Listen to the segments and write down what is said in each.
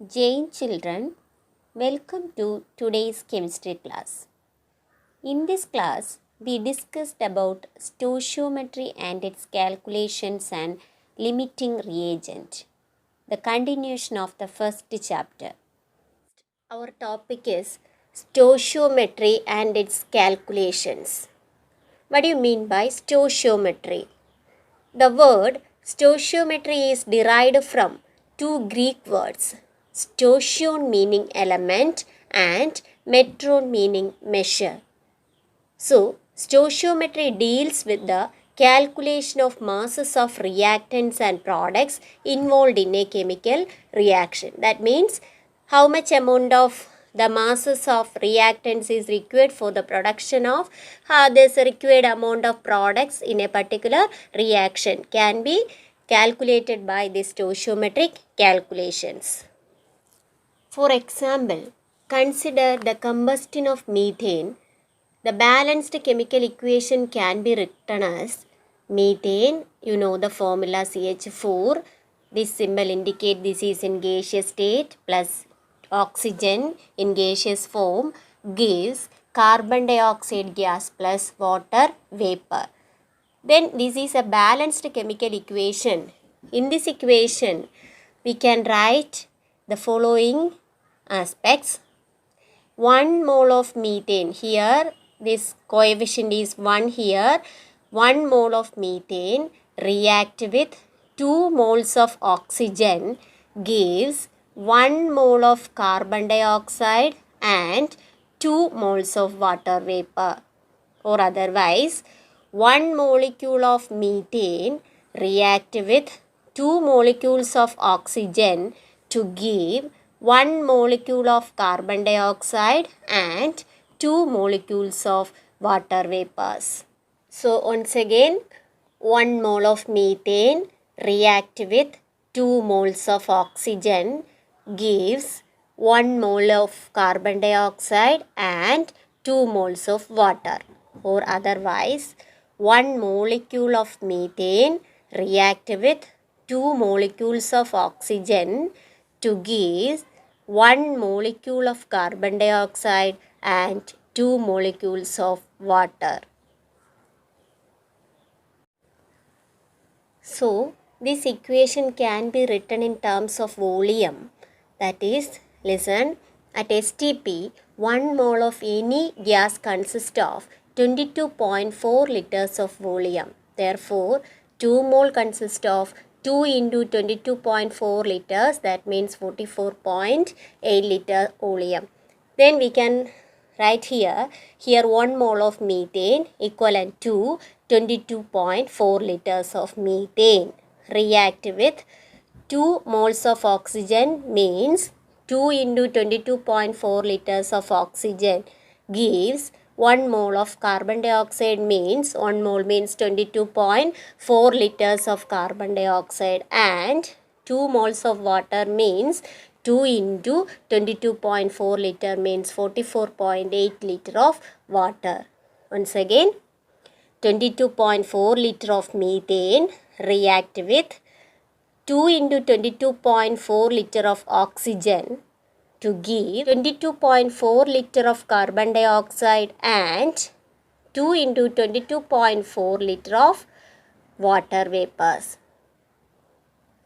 Jain children, welcome to today's chemistry class. In this class, we discussed about stoichiometry and its calculations and limiting reagent, the continuation of the first chapter. Our topic is stoichiometry and its calculations. What do you mean by stoichiometry? The word stoichiometry is derived from two Greek words, stoichion meaning element and metron meaning measure. So, stoichiometry deals with the calculation of masses of reactants and products involved in a chemical reaction. That means how much amount of the masses of reactants is required for the production of this required amount of products in a particular reaction can be calculated by the stoichiometric calculations. For example, consider the combustion of methane. The balanced chemical equation can be written as methane, you know the formula CH4, this symbol indicates this is in gaseous state, plus oxygen in gaseous form gives carbon dioxide gas plus water vapor. Then this is a balanced chemical equation. In this equation, we can write the following aspects. 1 mole of methane, here this coefficient is 1 here, 1 mole of methane react with 2 moles of oxygen gives 1 mole of carbon dioxide and 2 moles of water vapor. Or otherwise, 1 molecule of methane react with 2 molecules of oxygen to give 1 molecule of carbon dioxide and 2 molecules of water vapors. So once again, 1 mole of methane react with 2 moles of oxygen gives 1 mole of carbon dioxide and 2 moles of water. Or otherwise, 1 molecule of methane react with 2 molecules of oxygen to give 1 molecule of carbon dioxide and 2 molecules of water. So, this equation can be written in terms of volume. That is, listen, at STP, 1 mole of any gas consists of 22.4 liters of volume. Therefore, 2 mole consists of 2 into 22.4 liters, that means 44.8 liter volume. Then we can write here 1 mole of methane equivalent to 22.4 liters of methane. React with 2 moles of oxygen means 2 into 22.4 liters of oxygen gives 1 mole of carbon dioxide means 1 mole means 22.4 liters of carbon dioxide and 2 moles of water means 2 into 22.4 liter means 44.8 liter of water. Once again, 22.4 liter of methane react with 2 into 22.4 liter of oxygen to give 22.4 liter of carbon dioxide and 2 into 22.4 liter of water vapors.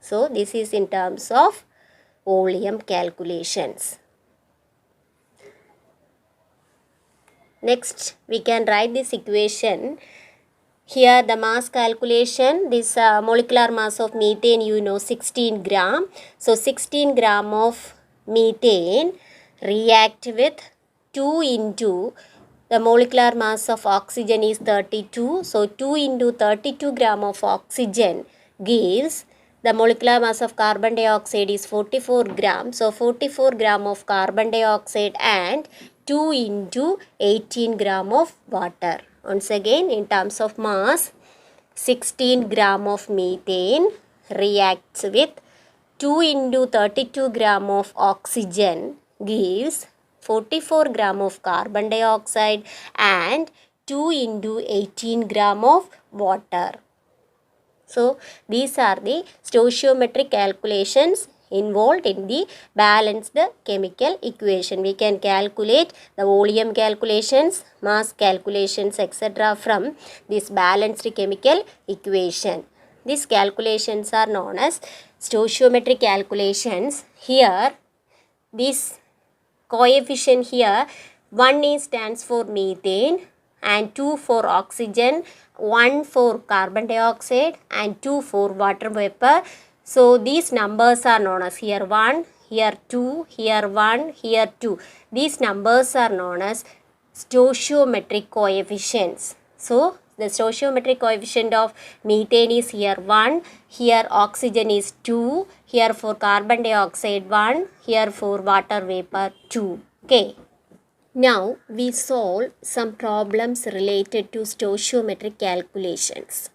So, this is in terms of volume calculations. Next, we can write this equation. Here the mass calculation, this molecular mass of methane, you know, 16 gram. So, 16 gram of methane react with 2 into the molecular mass of oxygen is 32. So, 2 into 32 gram of oxygen gives the molecular mass of carbon dioxide is 44 gram. So, 44 gram of carbon dioxide and 2 into 18 gram of water. Once again, in terms of mass, 16 gram of methane reacts with 2 into 32 gram of oxygen gives 44 gram of carbon dioxide and 2 into 18 gram of water. So, these are the stoichiometric calculations involved in the balanced chemical equation. We can calculate the volume calculations, mass calculations, etc. from this balanced chemical equation. These calculations are known as stoichiometric calculations. Here, this coefficient here, 1 is stands for methane and 2 for oxygen, 1 for carbon dioxide and 2 for water vapor. So these numbers are known as here 1, here 2, here 1, here 2. These numbers are known as stoichiometric coefficients. So the stoichiometric coefficient of methane is here 1, here oxygen is 2, here for carbon dioxide 1, here for water vapor 2. Okay. Now we solve some problems related to stoichiometric calculations.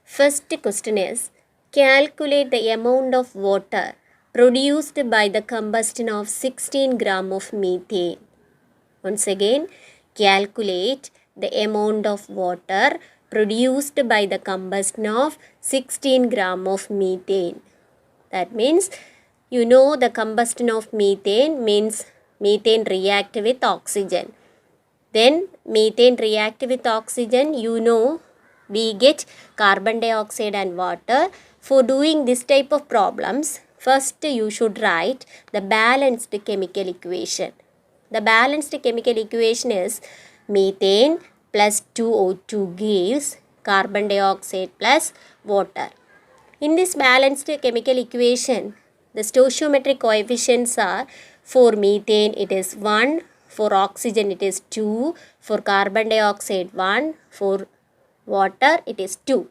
First question is, calculate the amount of water produced by the combustion of 16 gram of methane. Once again, calculate the amount of water produced by the combustion of 16 gram of methane. That means, you know, the combustion of methane means methane react with oxygen. Then methane react with oxygen, you know, we get carbon dioxide and water. For doing this type of problems, first you should write the balanced chemical equation. The balanced chemical equation is methane plus 2O2 gives carbon dioxide plus water. In this balanced chemical equation, the stoichiometric coefficients are, for methane it is 1, for oxygen it is 2, for carbon dioxide 1, for water it is 2.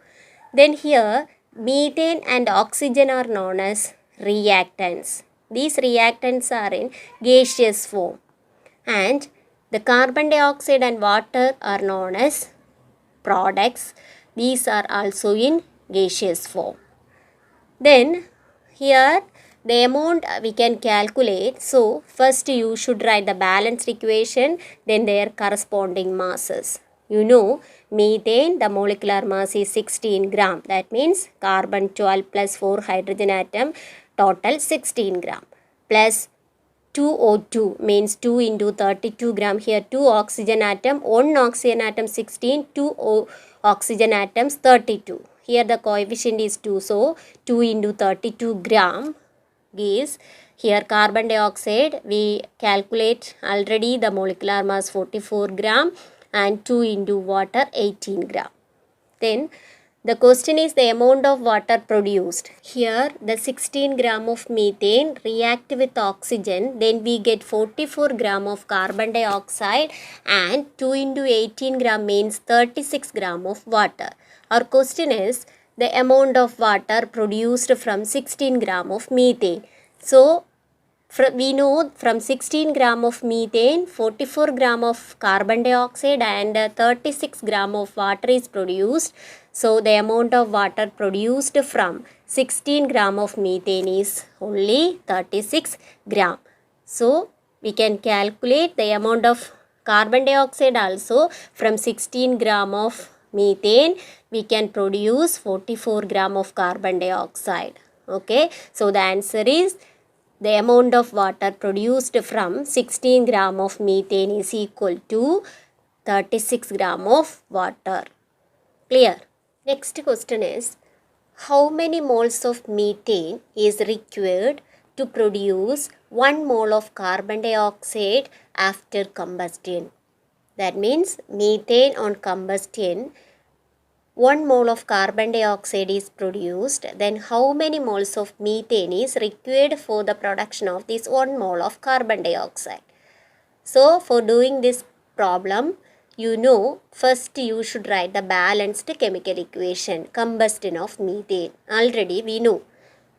Then here methane and oxygen are known as reactants. These reactants are in gaseous form, and the carbon dioxide and water are known as products. These are also in gaseous form. Then here the amount we can calculate. So first you should write the balanced equation, then their corresponding masses. You know, methane, the molecular mass is 16 gram. That means carbon 12 plus 4 hydrogen atom, total 16 gram. Plus 2O2 means 2 into 32 gram. Here 2 oxygen atom, 1 oxygen atom 16, 2 oxygen atoms 32. Here the coefficient is 2. So 2 into 32 gram gives, here carbon dioxide we calculate already the molecular mass 44 gram and 2 into water 18 gram. Then the question is the amount of water produced. Here the 16 gram of methane react with oxygen, then we get 44 gram of carbon dioxide and 2 into 18 gram means 36 gram of water. Our question is the amount of water produced from 16 gram of methane. So we know from 16 gram of methane, 44 gram of carbon dioxide and 36 gram of water is produced. So the amount of water produced from 16 gram of methane is only 36 gram. So we can calculate the amount of carbon dioxide also. From 16 gram of methane we can produce 44 gram of carbon dioxide. Okay, so the answer is the amount of water produced from 16 gram of methane is equal to 36 gram of water. Clear? Next question is, how many moles of methane is required to produce 1 mole of carbon dioxide after combustion? That means methane on combustion, 1 mole of carbon dioxide is produced, then how many moles of methane is required for the production of this 1 mole of carbon dioxide? So for doing this problem, you know, first you should write the balanced chemical equation, combustion of methane. Already we know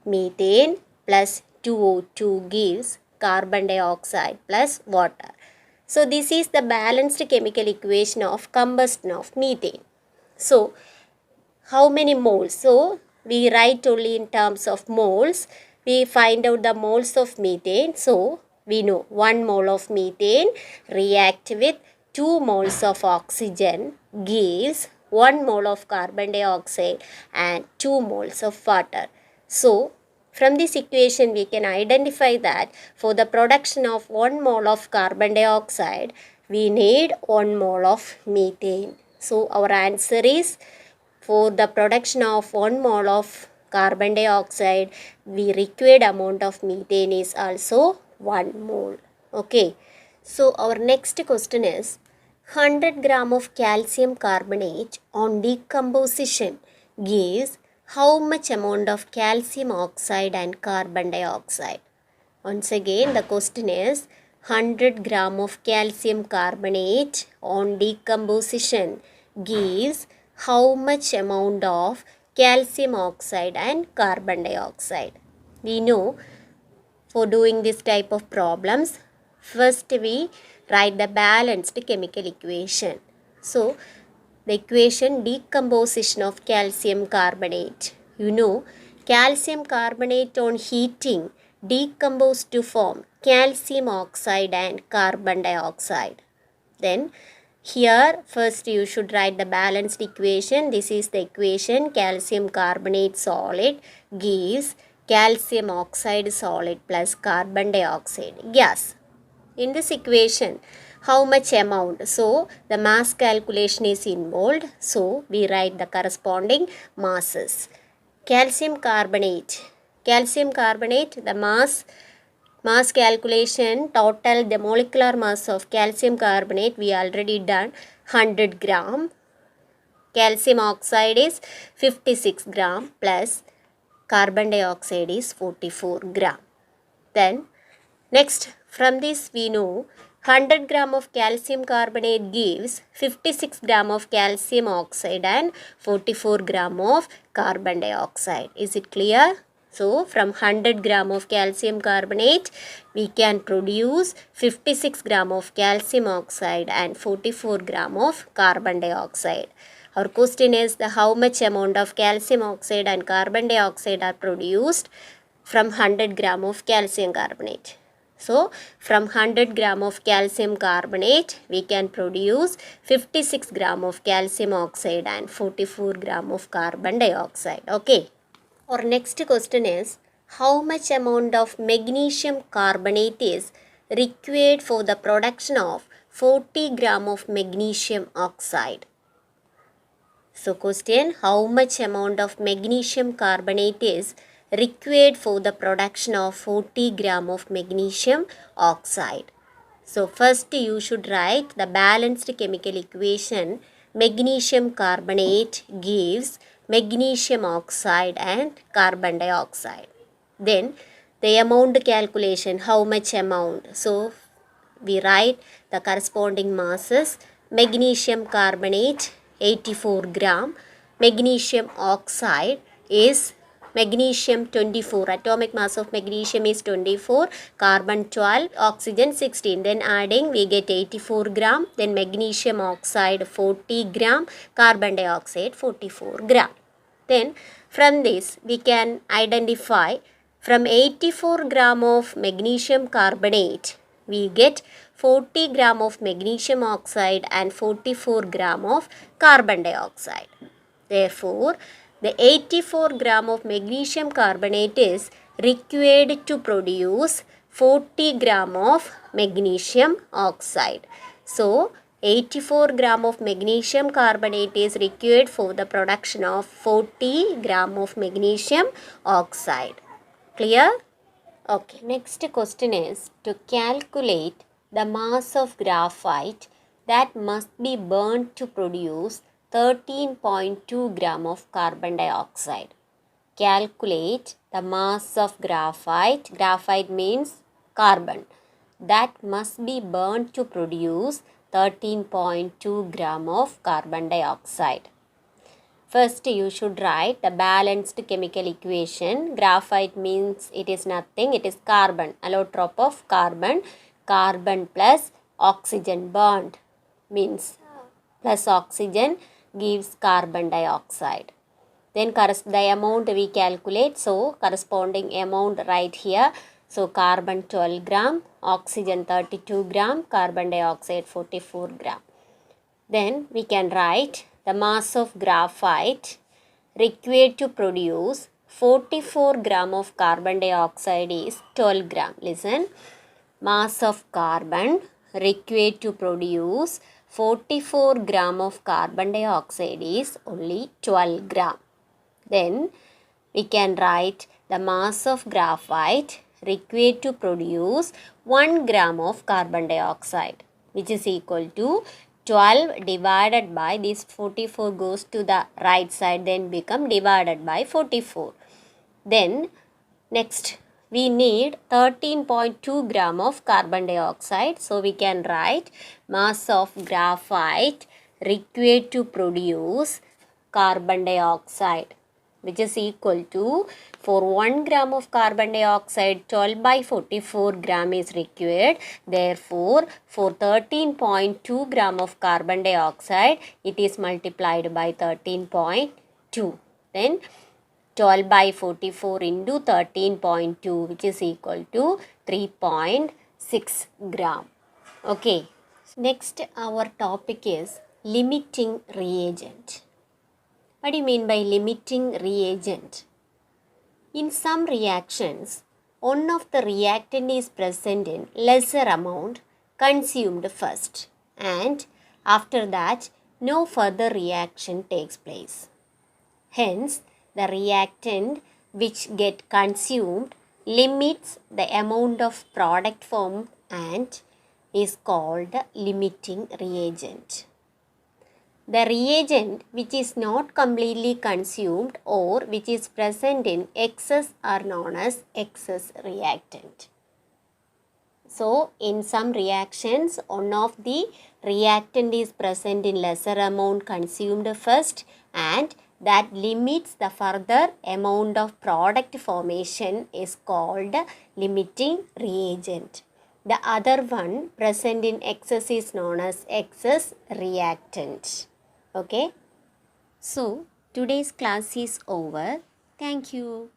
methane plus 2O2 gives carbon dioxide plus water. So this is the balanced chemical equation of combustion of methane. So how many moles? So we write only in terms of moles. We find out the moles of methane. So we know 1 mole of methane react with 2 moles of oxygen gives 1 mole of carbon dioxide and 2 moles of water. So From this equation, we can identify that for the production of 1 mole of carbon dioxide, we need 1 mole of methane. So, our answer is for the production of 1 mole of carbon dioxide, the required amount of methane is also 1 mole. Okay. So, our next question is 100 gram of calcium carbonate on decomposition gives how much amount of calcium oxide and carbon dioxide? Once again, the question is 100 gram of calcium carbonate on decomposition gives how much amount of calcium oxide and carbon dioxide? We know for doing this type of problems, first we write the balanced chemical equation. So, the equation decomposition of calcium carbonate. You know, calcium carbonate on heating decompose to form calcium oxide and carbon dioxide. Then here first you should write the balanced equation. This is the equation. Calcium carbonate solid gives calcium oxide solid plus carbon dioxide gas. In this equation, how much amount? So, the mass calculation is involved. So, we write the corresponding masses. Calcium carbonate, the mass calculation, total, the molecular mass of calcium carbonate, we already done 100 gram. Calcium oxide is 56 gram plus carbon dioxide is 44 gram. Then next, from this we know 100 gram of calcium carbonate gives 56 gram of calcium oxide and 44 gram of carbon dioxide. Is it clear? So, from 100 gram of calcium carbonate, we can produce 56 gram of calcium oxide and 44 gram of carbon dioxide. Our question is the how much amount of calcium oxide and carbon dioxide are produced from 100 gram of calcium carbonate. So, from 100 gram of calcium carbonate, we can produce 56 gram of calcium oxide and 44 gram of carbon dioxide. Okay. Our next question is, how much amount of magnesium carbonate is required for the production of 40 gram of magnesium oxide? So, question, how much amount of magnesium carbonate is required for the production of 40 gram of magnesium oxide? So, first you should write the balanced chemical equation. Magnesium carbonate gives magnesium oxide and carbon dioxide. Then the amount calculation, how much amount? So, we write the corresponding masses. Magnesium carbonate 84 gram, magnesium oxide is magnesium 24, atomic mass of magnesium is 24, carbon 12, oxygen 16, then adding we get 84 gram, then magnesium oxide 40 gram, carbon dioxide 44 gram. Then from this we can identify from 84 gram of magnesium carbonate, we get 40 gram of magnesium oxide and 44 gram of carbon dioxide. Therefore, the 84 gram of magnesium carbonate is required to produce 40 gram of magnesium oxide. So, 84 gram of magnesium carbonate is required for the production of 40 gram of magnesium oxide. Clear? Okay, next question is to calculate the mass of graphite that must be burnt to produce 13.2 gram of carbon dioxide. Calculate the mass of graphite. Graphite means carbon. That must be burnt to produce 13.2 gram of carbon dioxide. First, you should write the balanced chemical equation. Graphite means it is nothing, it is carbon, allotrope of carbon. Carbon plus oxygen burnt means plus oxygen gives carbon dioxide. Then the amount we calculate, so corresponding amount right here. So, carbon 12 gram, oxygen 32 gram, carbon dioxide 44 gram. Then we can write the mass of graphite required to produce 44 gram of carbon dioxide is 12 gram. Listen, mass of carbon required to produce 44 gram of carbon dioxide is only 12 gram. Then we can write the mass of graphite required to produce 1 gram of carbon dioxide, which is equal to 12 divided by this 44 goes to the right side, then become divided by 44. Then next we need 13.2 gram of carbon dioxide. So we can write mass of graphite required to produce carbon dioxide, which is equal to, for 1 gram of carbon dioxide 12 by 44 gram is required. Therefore, for 13.2 gram of carbon dioxide it is multiplied by 13.2. Then 12 by 44 into 13.2, which is equal to 3.6 gram. Okay. Next our topic is limiting reagent. What do you mean by limiting reagent? In some reactions, one of the reactant is present in lesser amount consumed first, and after that no further reaction takes place. Hence, the reactant which get consumed limits the amount of product formed and is called limiting reagent. The reagent which is not completely consumed or which is present in excess are known as excess reactant. So, in some reactions, one of the reactant is present in lesser amount consumed first, and that limits the further amount of product formation is called limiting reagent. The other one present in excess is known as excess reactant. Okay. So, today's class is over. Thank you.